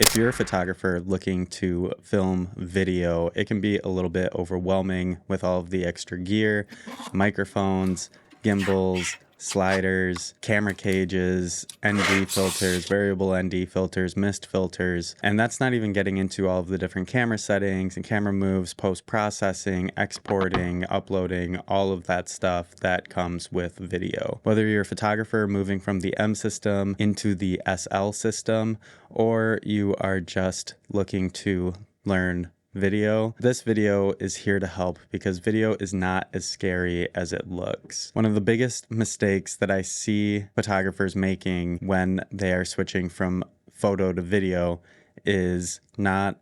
If you're a photographer looking to film video, it can be a little bit overwhelming with all of the extra gear, microphones, gimbals, sliders, camera cages, ND filters, variable ND filters, mist filters, and that's not even getting into all of the different camera settings and camera moves, post-processing, exporting, uploading, all of that stuff that comes with video. Whether you're a photographer moving from the M system into the SL system, or you are just looking to learn video, this video is here to help because video is not as scary as it looks. One of the biggest mistakes that I see photographers making when they are switching from photo to video is not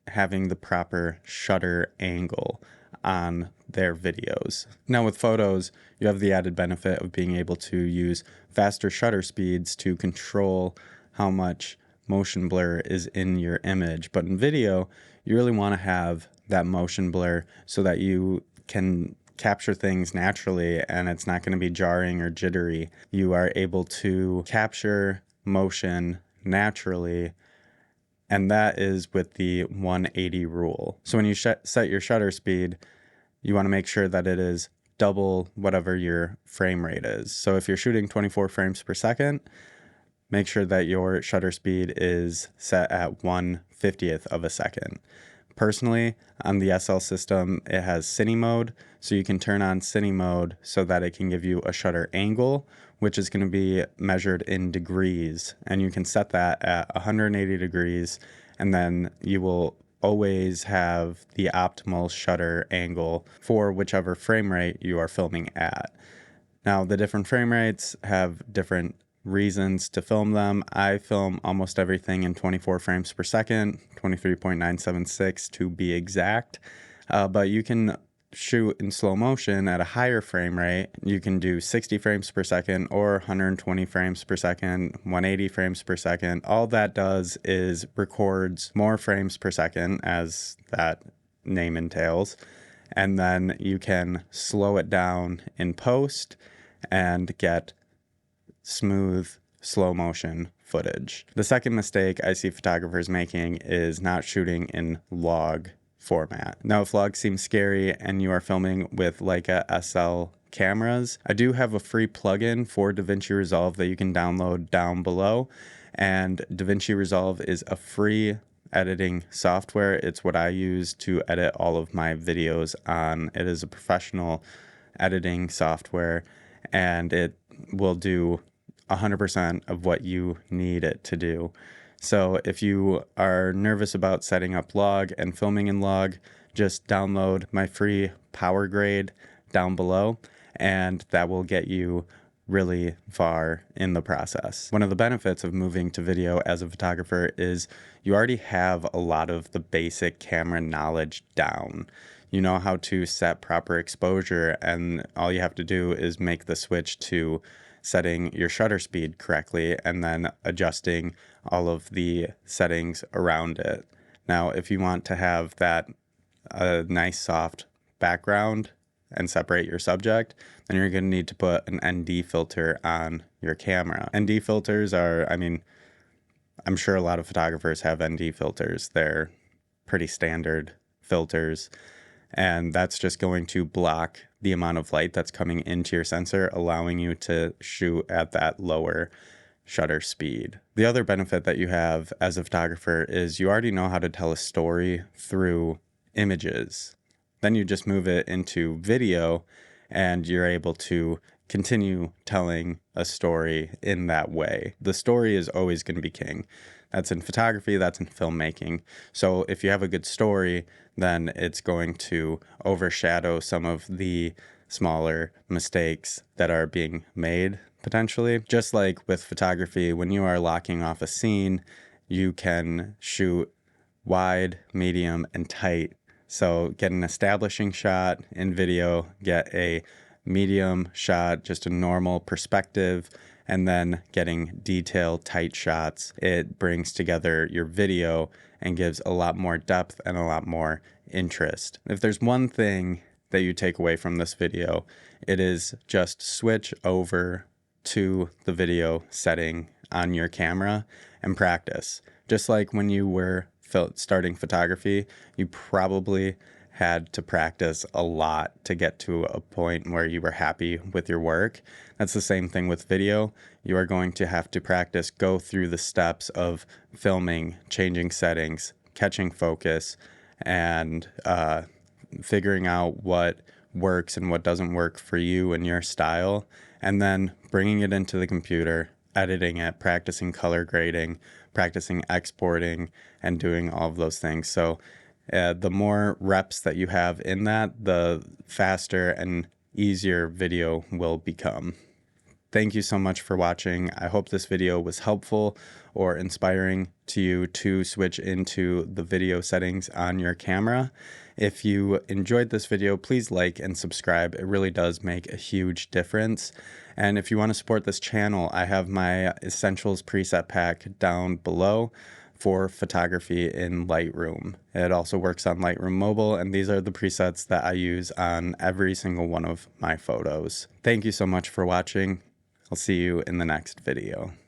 having the proper shutter angle on their videos. Now with photos, you have the added benefit of being able to use faster shutter speeds to control how much motion blur is in your image. But in video, you really want to have that motion blur so that you can capture things naturally and it's not going to be jarring or jittery. You are able to capture motion naturally, and that is with the 180 rule. So when you set your shutter speed, you want to make sure that it is double whatever your frame rate is. So if you're shooting 24 frames per second, make sure that your shutter speed is set at 1/50th of a second. Personally, on the SL system, it has Cine mode, so you can turn on Cine mode so that it can give you a shutter angle, which is going to be measured in degrees, and you can set that at 180 degrees, and then you will always have the optimal shutter angle for whichever frame rate you are filming at. Now, the different frame rates have different reasons to film them. I film almost everything in 24 frames per second, 23.976 to be exact. But you can shoot in slow motion at a higher frame rate. You can do 60 frames per second or 120 frames per second, 180 frames per second. All that does is records more frames per second, as that name entails. And then you can slow it down in post and get smooth, slow motion footage. The second mistake I see photographers making is not shooting in log format. Now, if log seems scary and you are filming with Leica SL cameras, I do have a free plugin for DaVinci Resolve that you can download down below. And DaVinci Resolve is a free editing software. It's what I use to edit all of my videos on. It is a professional editing software, and it will do 100% of what you need it to do. So if you are nervous about setting up log and filming in log, just download my free power grade down below, and that will get you really far in the process. One of the benefits of moving to video as a photographer is you already have a lot of the basic camera knowledge down. You know how to set proper exposure, and all you have to do is make the switch to setting your shutter speed correctly and then adjusting all of the settings around it. Now, if you want to have that nice soft background and separate your subject, then you're going to need to put an ND filter on your camera. ND filters are, I'm sure a lot of photographers have ND filters. They're pretty standard filters, and that's just going to block the amount of light that's coming into your sensor, allowing you to shoot at that lower shutter speed. The other benefit that you have as a photographer is you already know how to tell a story through images. Then you just move it into video and you're able to continue telling a story in that way. The story is always going to be king. That's in photography, that's in filmmaking. So if you have a good story, then it's going to overshadow some of the smaller mistakes that are being made potentially. Just like with photography, when you are locking off a scene, you can shoot wide, medium, and tight. So get an establishing shot in video, get a medium shot, just a normal perspective, and then getting detailed, tight shots. It brings together your video and gives a lot more depth and a lot more interest. If there's one thing that you take away from this video, it is just switch over to the video setting on your camera and practice. Just like when you were starting photography, you probably had to practice a lot to get to a point where you were happy with your work. That's the same thing with video. You are going to have to practice, go through the steps of filming, changing settings, catching focus, and figuring out what works and what doesn't work for you and your style, and then bringing it into the computer, editing it, practicing color grading, practicing exporting, and doing all of those things. So the more reps that you have in that, the faster and easier video will become. Thank you so much for watching. I hope this video was helpful or inspiring to you to switch into the video settings on your camera. If you enjoyed this video, please like and subscribe. It really does make a huge difference. And if you want to support this channel, I have my Essentials preset pack down below for photography in Lightroom. It also works on Lightroom Mobile, and these are the presets that I use on every single one of my photos. Thank you so much for watching. I'll see you in the next video.